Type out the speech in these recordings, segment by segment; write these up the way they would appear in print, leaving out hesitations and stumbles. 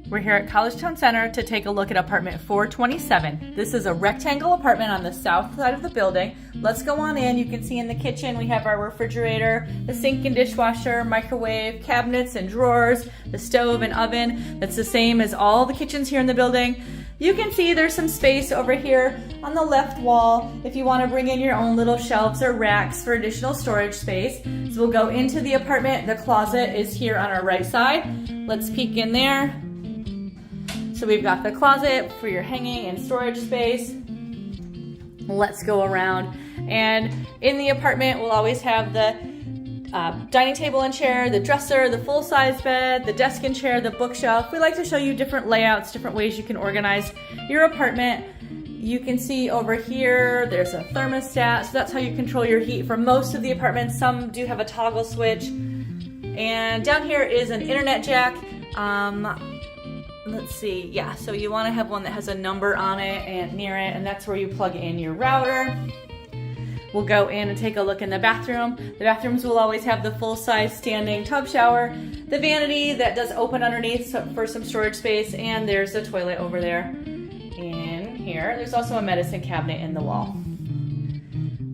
We're here at Collegetown Center to take a look at apartment 427. This is a rectangle apartment on the south side of the building. Let's go on in. You can see in the kitchen we have our refrigerator, the sink and dishwasher, microwave, cabinets and drawers, the stove and oven. That's the same as all the kitchens here in the building. You can see there's some space over here on the left wall if you want to bring in your own little shelves or racks for additional storage space. So we'll go into the apartment. The closet is here on our right side. Let's peek in there. So we've got the closet for your hanging and storage space. Let's go around. And in the apartment, we'll always have the dining table and chair, the dresser, the full-size bed, the desk and chair, the bookshelf. We like to show you different layouts, different ways you can organize your apartment. You can see over here, there's a thermostat. So that's how you control your heat for most of the apartments. Some do have a toggle switch. And down here is an internet jack. Let's see, yeah, so you want to have one that has a number on it and near it, and that's where you plug in your router. We'll go in and take a look in the bathroom. The bathrooms will always have the full-size standing tub shower, the vanity that does open underneath for some storage space, and there's the toilet over there. In here, there's also a medicine cabinet in the wall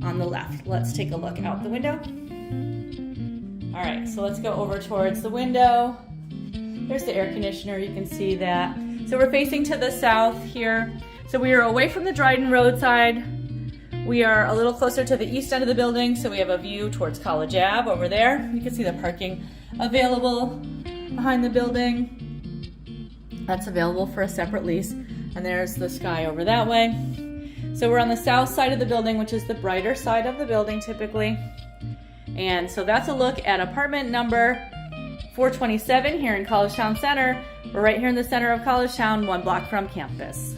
on the left. Let's take a look out the window. All right, so let's go over towards the window. There's the air conditioner, you can see that. So we're facing to the south here. So we are away from the Dryden Road side. We are a little closer to the east end of the building, so we have a view towards College Ave over there. You can see the parking available behind the building. That's available for a separate lease. And there's the sky over that way. So we're on the south side of the building, which is the brighter side of the building typically. And so that's a look at apartment number 427 here in Collegetown Center. We're right here in the center of Collegetown, 1 block from campus.